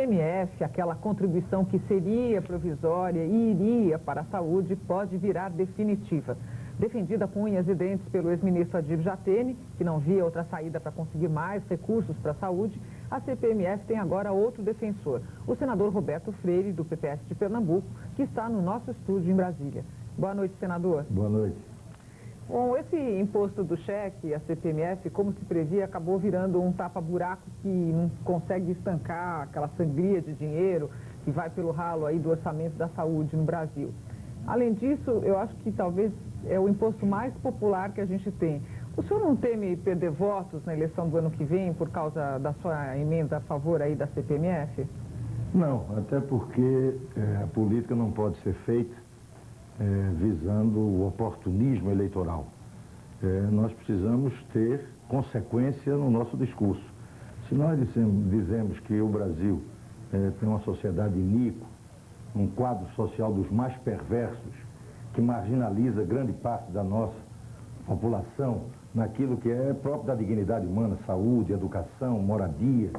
CPMF, aquela contribuição que seria provisória e iria para a saúde, pode virar definitiva. Defendida com unhas e dentes pelo ex-ministro Adir Jatene, que não via outra saída para conseguir mais recursos para a saúde, a CPMF tem agora outro defensor, o senador Roberto Freire, do PPS de Pernambuco, que está no nosso estúdio em Brasília. Boa noite, senador. Boa noite. Bom, esse imposto do cheque, a CPMF, como se previa, acabou virando um tapa-buraco que não consegue estancar aquela sangria de dinheiro que vai pelo ralo aí do orçamento da saúde no Brasil. Além disso, eu acho que talvez é o imposto mais popular que a gente tem. O senhor não teme perder votos na eleição do ano que vem por causa da sua emenda a favor aí da CPMF? Não, até porque a política não pode ser feita visando o oportunismo eleitoral. Nós precisamos ter consequência no nosso discurso. Se nós dizemos que o Brasil tem uma sociedade iníqua, um quadro social dos mais perversos, que marginaliza grande parte da nossa população naquilo que é próprio da dignidade humana, saúde, educação, moradia,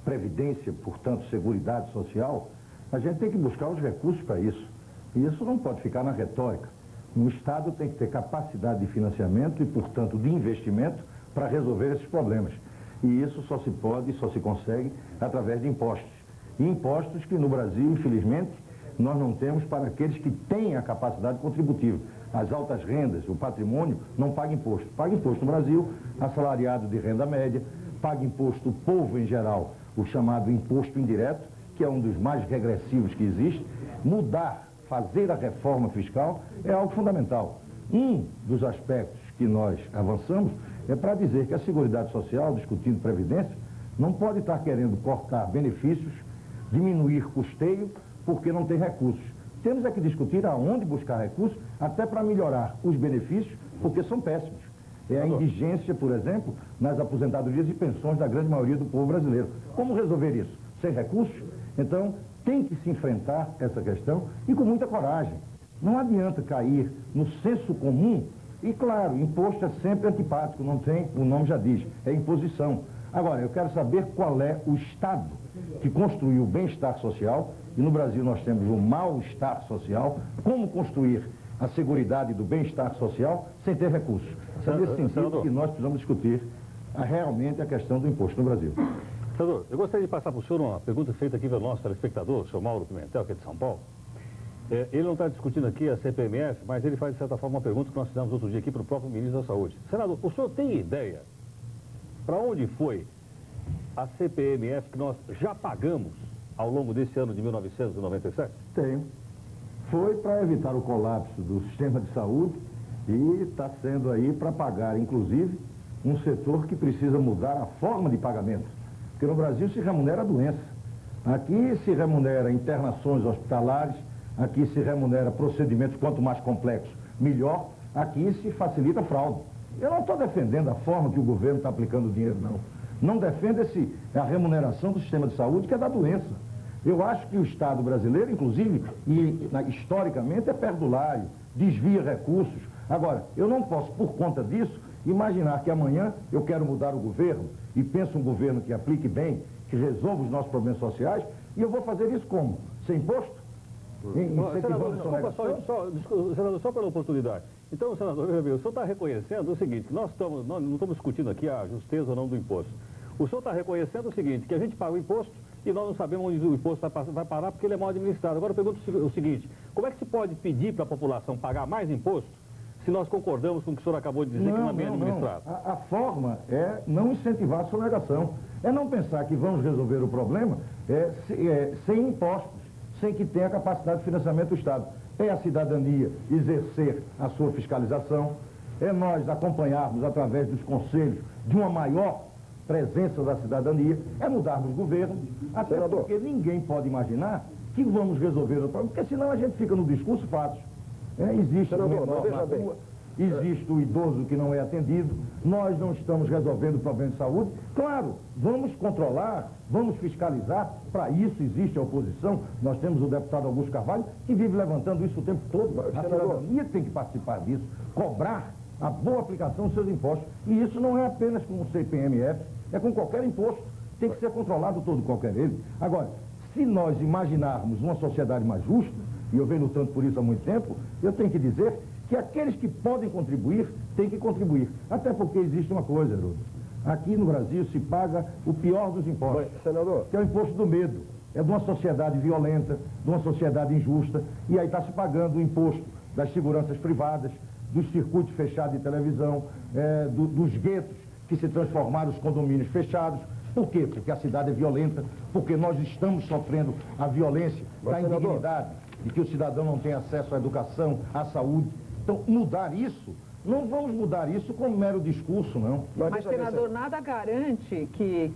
previdência, portanto, seguridade social, a gente tem que buscar os recursos para isso. E isso não pode ficar na retórica. O Estado tem que ter capacidade de financiamento e, portanto, de investimento para resolver esses problemas. E isso só se pode e só se consegue através de impostos. E impostos que no Brasil, infelizmente, nós não temos para aqueles que têm a capacidade contributiva. As altas rendas, o patrimônio, não paga imposto. Paga imposto no Brasil, assalariado de renda média, paga imposto o povo em geral, o chamado imposto indireto, que é um dos mais regressivos que existe. Mudar, fazer a reforma fiscal é algo fundamental. Um dos aspectos que nós avançamos é para dizer que a Seguridade Social, discutindo previdência, não pode estar querendo cortar benefícios, diminuir custeio, porque não tem recursos. Temos é que discutir aonde buscar recursos, até para melhorar os benefícios, porque são péssimos. É a indigência, por exemplo, nas aposentadorias e pensões da grande maioria do povo brasileiro. Como resolver isso? Sem recursos? Então, tem que se enfrentar essa questão e com muita coragem. Não adianta cair no senso comum. E, claro, imposto é sempre antipático, não tem, o nome já diz, é imposição. Agora, eu quero saber qual é o Estado que construiu o bem-estar social, e no Brasil nós temos o mal-estar social, como construir a seguridade do bem-estar social sem ter recursos. É nesse sentido que nós precisamos discutir realmente a questão do imposto no Brasil. Senador, eu gostaria de passar para o senhor uma pergunta feita aqui pelo nosso telespectador, o senhor Mauro Pimentel, que é de São Paulo. Ele não está discutindo aqui a CPMF, mas ele faz, de certa forma, uma pergunta que nós fizemos outro dia aqui para o próprio ministro da Saúde. Senador, o senhor tem ideia para onde foi a CPMF que nós já pagamos ao longo desse ano de 1997? Tenho. Foi para evitar o colapso do sistema de saúde e está sendo aí para pagar, inclusive, um setor que precisa mudar a forma de pagamento. Porque no Brasil se remunera a doença. Aqui se remunera internações hospitalares, aqui se remunera procedimentos quanto mais complexos, melhor. Aqui se facilita a fraude. Eu não estou defendendo a forma que o governo está aplicando o dinheiro, não. Não defendo a remuneração do sistema de saúde, que é da doença. Eu acho que o Estado brasileiro, inclusive, historicamente, é perdulário, desvia recursos. Agora, eu não posso, por conta disso, imaginar que amanhã eu quero mudar o governo e penso um governo que aplique bem, que resolva os nossos problemas sociais, e eu vou fazer isso como? Sem imposto? Senador, só pela oportunidade. Então, senador, o senhor está reconhecendo o seguinte, nós não estamos discutindo aqui a justeza ou não do imposto. O senhor está reconhecendo o seguinte, que a gente paga o imposto e nós não sabemos onde o imposto vai parar porque ele é mal administrado. Agora eu pergunto o seguinte, como é que se pode pedir para a população pagar mais imposto se nós concordamos com o que o senhor acabou de dizer que não é bem administrado? A forma é não incentivar a sonegação. É não pensar que vamos resolver o problema sem impostos, sem que tenha capacidade de financiamento do Estado. É a cidadania exercer a sua fiscalização, é nós acompanharmos através dos conselhos de uma maior presença da cidadania, é mudarmos o governo, até porque ninguém pode imaginar que vamos resolver o problema, porque senão a gente fica no discurso fácil. Existe o menor na rua, existe o idoso que não é atendido, nós não estamos resolvendo o problema de saúde. Claro, vamos controlar, vamos fiscalizar, para isso existe a oposição. Nós temos o deputado Augusto Carvalho, que vive levantando isso o tempo todo. A cidadania tem que participar disso, cobrar a boa aplicação dos seus impostos. E isso não é apenas com o CPMF, é com qualquer imposto. Tem que ser controlado todo qualquer ele. Agora, se nós imaginarmos uma sociedade mais justa, e eu venho lutando por isso há muito tempo, eu tenho que dizer que aqueles que podem contribuir, têm que contribuir. Até porque existe uma coisa, Haroldo. Aqui no Brasil se paga o pior dos impostos, senador, que é o imposto do medo. É de uma sociedade violenta, de uma sociedade injusta, e aí está se pagando o imposto das seguranças privadas, dos circuitos fechados de televisão, dos guetos que se transformaram os condomínios fechados. Por quê? Porque a cidade é violenta, porque nós estamos sofrendo a violência da indignidade, de que o cidadão não tem acesso à educação, à saúde. Então, mudar isso, não vamos mudar isso com um mero discurso, não. Mas, senador, nada garante que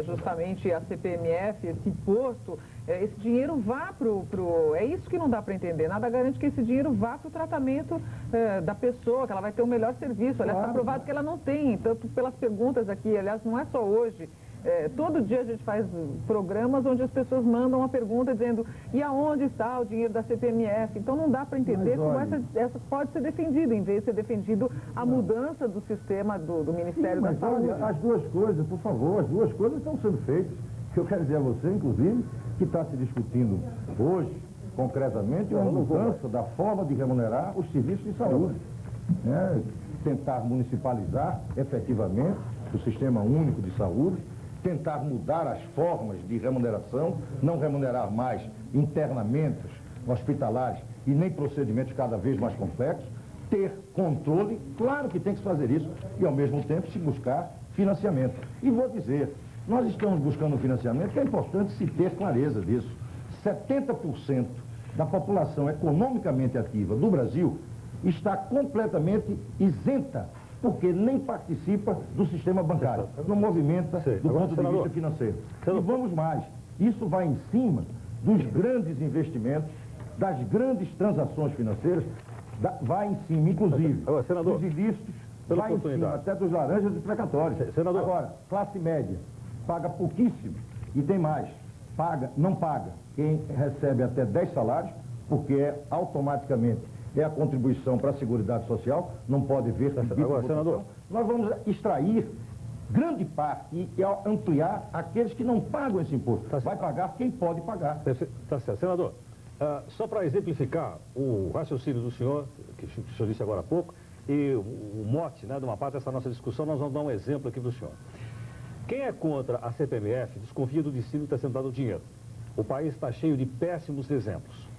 justamente a CPMF, esse imposto, esse dinheiro vá É isso que não dá para entender. Nada garante que esse dinheiro vá para o tratamento da pessoa, que ela vai ter um melhor serviço. Aliás, está provado que ela não tem, tanto pelas perguntas aqui. Aliás, não é só hoje. Todo dia a gente faz programas onde as pessoas mandam uma pergunta dizendo e aonde está o dinheiro da CPMF? Então não dá para entender como essa pode ser defendida, em vez de ser defendido a mudança do sistema do Ministério da Saúde. Olha, as duas coisas, por favor, as duas coisas estão sendo feitas. Eu quero dizer a você, inclusive, que está se discutindo hoje, concretamente, uma mudança da forma de remunerar os serviços de saúde. Tentar municipalizar efetivamente o Sistema Único de Saúde, tentar mudar as formas de remuneração, não remunerar mais internamentos hospitalares e nem procedimentos cada vez mais complexos, ter controle, claro que tem que se fazer isso, e ao mesmo tempo se buscar financiamento. E vou dizer, nós estamos buscando financiamento, que é importante se ter clareza disso. 70% da população economicamente ativa do Brasil está completamente isenta, porque nem participa do sistema bancário, não movimenta do ponto de vista financeiro. E vamos mais, isso vai em cima dos grandes investimentos, das grandes transações financeiras, vai em cima, inclusive, dos ilícitos, vai em cima até dos laranjas e precatórios. Agora, classe média, paga pouquíssimo, e tem mais, não paga quem recebe até 10 salários, porque automaticamente é a contribuição para a Seguridade Social, não pode ver... Agora, senador, nós vamos extrair grande parte e ampliar aqueles que não pagam esse imposto. Vai pagar quem pode pagar. Tá certo. Senador, só para exemplificar o raciocínio do senhor, que o senhor disse agora há pouco, e o mote, de uma parte dessa nossa discussão, nós vamos dar um exemplo aqui para o senhor. Quem é contra a CPMF desconfia do destino que está sendo dado o dinheiro. O país está cheio de péssimos exemplos.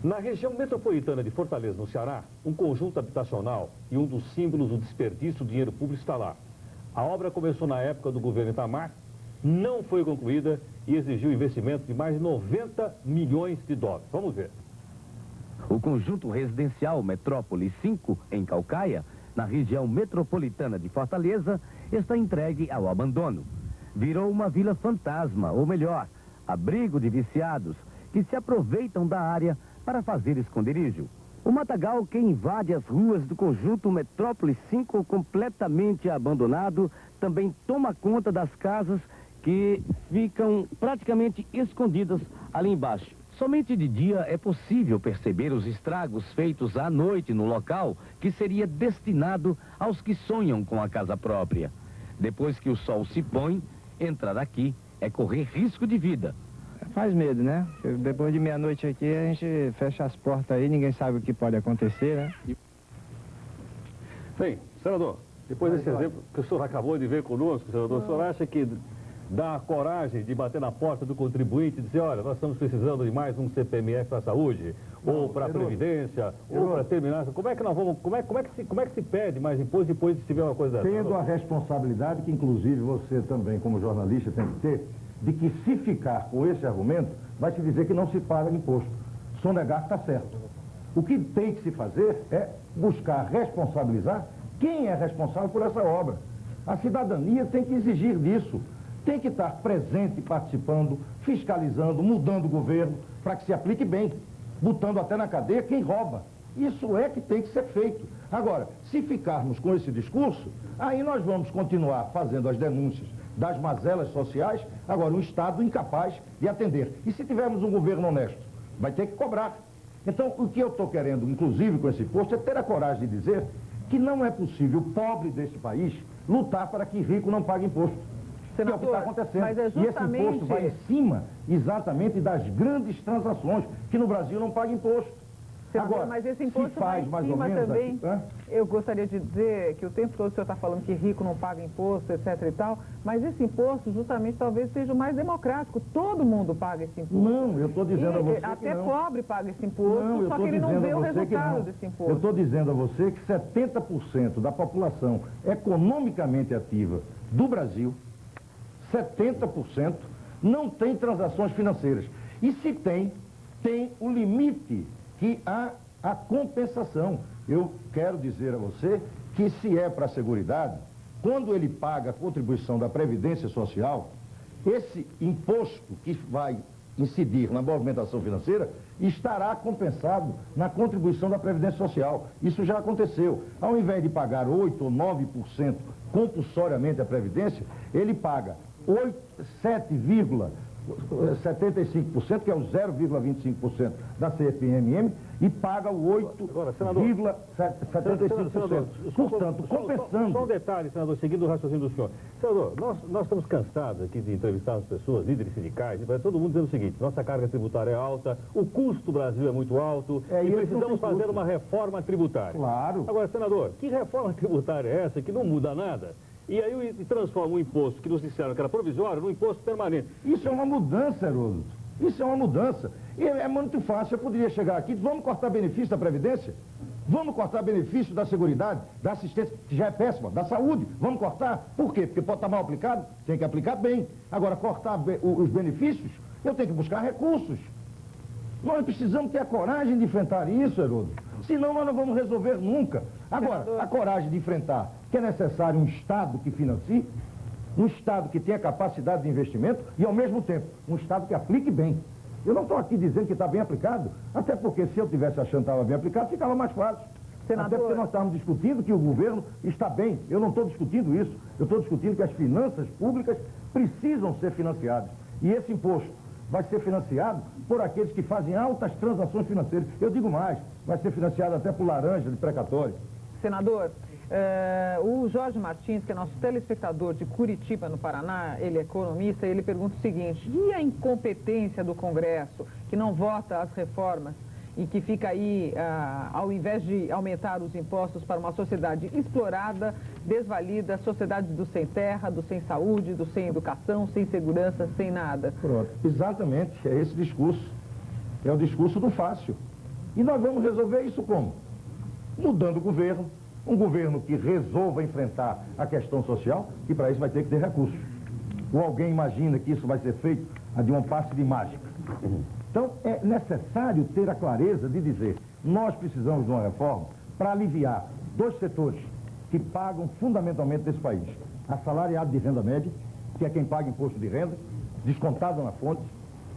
Na região metropolitana de Fortaleza, no Ceará, um conjunto habitacional e um dos símbolos do desperdício do dinheiro público está lá. A obra começou na época do governo Itamar, não foi concluída e exigiu investimento de mais de 90 milhões de dólares. Vamos ver. O conjunto residencial Metrópole 5, em Caucaia, na região metropolitana de Fortaleza, está entregue ao abandono. Virou uma vila fantasma, ou melhor, abrigo de viciados que se aproveitam da área para fazer esconderijo. O matagal que invade as ruas do conjunto Metrópole 5, completamente abandonado, também toma conta das casas que ficam praticamente escondidas ali embaixo. Somente de dia é possível perceber os estragos feitos à noite no local que seria destinado aos que sonham com a casa própria. Depois que o sol se põe, entrar aqui é correr risco de vida. Faz medo, né? Depois de meia-noite aqui, a gente fecha as portas aí, ninguém sabe o que pode acontecer, né? Bem, senador, depois desse exemplo que o senhor acabou de ver conosco, senador, o senhor acha que dá coragem de bater na porta do contribuinte e dizer, olha, nós estamos precisando de mais um CPMF para a saúde, ou para a Previdência, ou para terminar... Como é que nós vamos... Como é que se pede mais imposto depois de se tiver uma coisa dessa? Tendo a responsabilidade que, inclusive, você também, como jornalista, tem que ter, de que se ficar com esse argumento, vai se dizer que não se paga imposto. Sonegar está certo. O que tem que se fazer é buscar responsabilizar quem é responsável por essa obra. A cidadania tem que exigir disso. Tem que estar presente, participando, fiscalizando, mudando o governo, para que se aplique bem, botando até na cadeia quem rouba. Isso é que tem que ser feito. Agora, se ficarmos com esse discurso, aí nós vamos continuar fazendo as denúncias das mazelas sociais, agora um Estado incapaz de atender. E se tivermos um governo honesto, vai ter que cobrar. Então, o que eu estou querendo, inclusive com esse posto, é ter a coragem de dizer que não é possível o pobre desse país lutar para que rico não pague imposto. Senador, que é o que está acontecendo. mas é justamente... E esse imposto vai em cima exatamente das grandes transações, que no Brasil não paga imposto. Senador, Agora, mas esse imposto se faz vai mais em ou cima menos também. aqui, Eu gostaria de dizer que o tempo todo o senhor está falando que rico não paga imposto, etc. e tal, mas esse imposto justamente talvez seja o mais democrático. Todo mundo paga esse imposto. Não, eu estou dizendo a você que até não. pobre paga esse imposto, Não, só que ele não vê o resultado desse Eu imposto. estou dizendo a você que 70% da população economicamente ativa do Brasil, 70%, não tem transações financeiras. E se tem o limite que há a compensação. Eu quero dizer a você que se é para a Seguridade, quando ele paga a contribuição da Previdência Social, esse imposto que vai incidir na movimentação financeira estará compensado na contribuição da Previdência Social. Isso já aconteceu. Ao invés de pagar 8 ou 9% compulsoriamente a Previdência, ele paga 7,75%, que é o 0,25% da CPMM, e paga o 8,75%. Portanto, compensando... Só um detalhe, senador, seguindo o raciocínio do senhor. Senador, nós estamos cansados aqui de entrevistar as pessoas, líderes sindicais, e todo mundo dizendo o seguinte: nossa carga tributária é alta, o custo do Brasil é muito alto, e precisamos fazer uma reforma tributária. Claro. Agora, senador, que reforma tributária é essa que não muda nada? E aí transforma um imposto que nos disseram que era provisório num imposto permanente. Isso é uma mudança, Heródoto. Isso é uma mudança. E é muito fácil. Eu poderia chegar aqui, vamos cortar benefício da Previdência? Vamos cortar benefício da Seguridade, da assistência, que já é péssima, da saúde. Vamos cortar? Por quê? Porque pode estar mal aplicado? Tem que aplicar bem. Agora, cortar os benefícios, eu tenho que buscar recursos. Nós precisamos ter a coragem de enfrentar isso, Heródoto. Senão nós não vamos resolver nunca. Agora, a coragem de enfrentar que é necessário um Estado que financie, um Estado que tenha capacidade de investimento e, ao mesmo tempo, um Estado que aplique bem. Eu não estou aqui dizendo que está bem aplicado, até porque se eu estivesse achando que estava bem aplicado, ficava mais fácil. Senador... Até porque nós estávamos discutindo que o governo está bem. Eu não estou discutindo isso. Eu estou discutindo que as finanças públicas precisam ser financiadas. E esse imposto vai ser financiado por aqueles que fazem altas transações financeiras. Eu digo mais, vai ser financiado até por laranja de precatório. Senador, o Jorge Martins, que é nosso telespectador de Curitiba, no Paraná, ele é economista, ele pergunta o seguinte: e a incompetência do Congresso, que não vota as reformas e que fica aí, ao invés de aumentar os impostos para uma sociedade explorada, desvalida, sociedade do sem terra, do sem saúde, do sem educação, sem segurança, sem nada? Pronto, exatamente, é esse discurso. É o discurso do fácil. E nós vamos resolver isso como? Mudando o governo, um governo que resolva enfrentar a questão social, e para isso vai ter que ter recursos. Ou alguém imagina que isso vai ser feito de um passe de mágica? Então, é necessário ter a clareza de dizer: nós precisamos de uma reforma para aliviar dois setores que pagam fundamentalmente nesse país: assalariado de renda média, que é quem paga imposto de renda, descontado na fonte,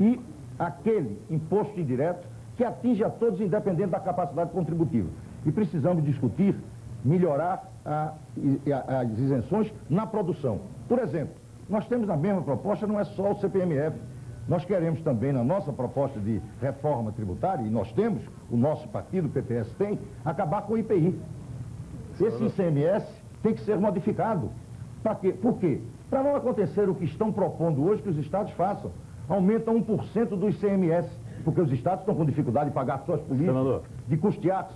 e aquele imposto indireto que atinge a todos, independente da capacidade contributiva. E precisamos discutir, melhorar as isenções na produção. Por exemplo, nós temos a mesma proposta, não é só o CPMF. Nós queremos também, na nossa proposta de reforma tributária, e nós temos, o nosso partido, o PPS, tem, acabar com o IPI. Esse ICMS tem que ser modificado. Para quê? Por quê? Para não acontecer o que estão propondo hoje que os estados façam. Aumentam 1% do ICMS, porque os estados estão com dificuldade de pagar suas polícias, de custear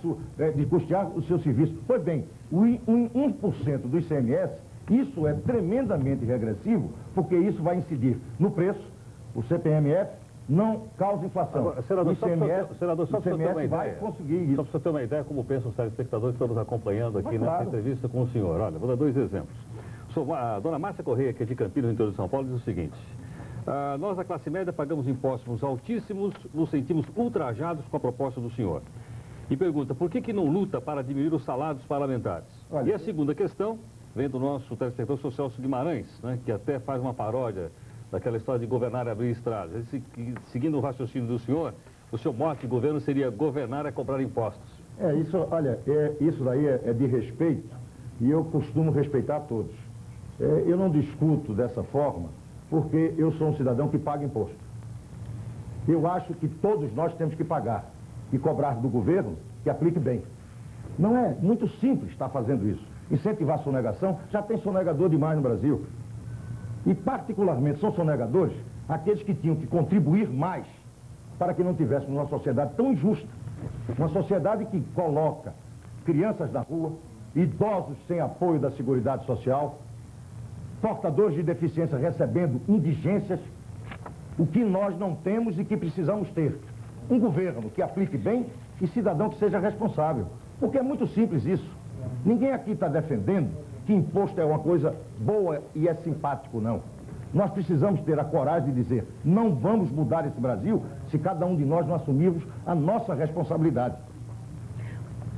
o seu serviço. Pois bem, o 1% do ICMS, isso é tremendamente regressivo, porque isso vai incidir no preço. O CPMF não causa inflação. Agora, senador, o ICMS, só para você ter uma vai ideia, conseguir isso. Só para você ter uma ideia como pensam os telespectadores que estão nos acompanhando aqui nessa entrevista com o senhor. Olha, vou dar dois exemplos. A dona Márcia Correia, que é de Campinas, no interior de São Paulo, diz o seguinte: nós, da classe média, pagamos impostos altíssimos, nos sentimos ultrajados com a proposta do senhor. E pergunta: por que não luta para diminuir os salários parlamentares? Olha, e a segunda questão vem do nosso telespectador Celso Guimarães, né, que até faz uma paródia daquela história de governar e abrir estradas. Seguindo o raciocínio do senhor, o seu mote de governo seria governar é comprar impostos. Isso daí é de respeito, e eu costumo respeitar todos. Eu não discuto dessa forma, porque eu sou um cidadão que paga imposto. Eu acho que todos nós temos que pagar e cobrar do governo que aplique bem. Não é muito simples estar fazendo isso. Incentivar a sonegação, já tem sonegador demais no Brasil. E, particularmente, são sonegadores aqueles que tinham que contribuir mais para que não tivéssemos uma sociedade tão injusta. Uma sociedade que coloca crianças na rua, idosos sem apoio da Seguridade Social, portadores de deficiência recebendo indigências, o que nós não temos e que precisamos ter. Um governo que aplique bem e cidadão que seja responsável. Porque é muito simples isso. Ninguém aqui está defendendo que imposto é uma coisa boa e é simpático, não. Nós precisamos ter a coragem de dizer, não vamos mudar esse Brasil se cada um de nós não assumirmos a nossa responsabilidade.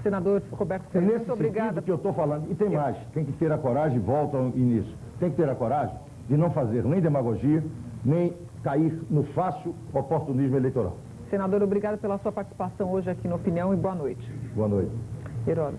Senador Roberto É Ferreira, nesse muito obrigada. sentido que eu estou falando. E tem mais, tem que ter a coragem, volta ao início, tem que ter a coragem de não fazer nem demagogia, nem cair no fácil oportunismo eleitoral. Senador, obrigada pela sua participação hoje aqui no Opinião e boa noite. Boa noite. Heródoto.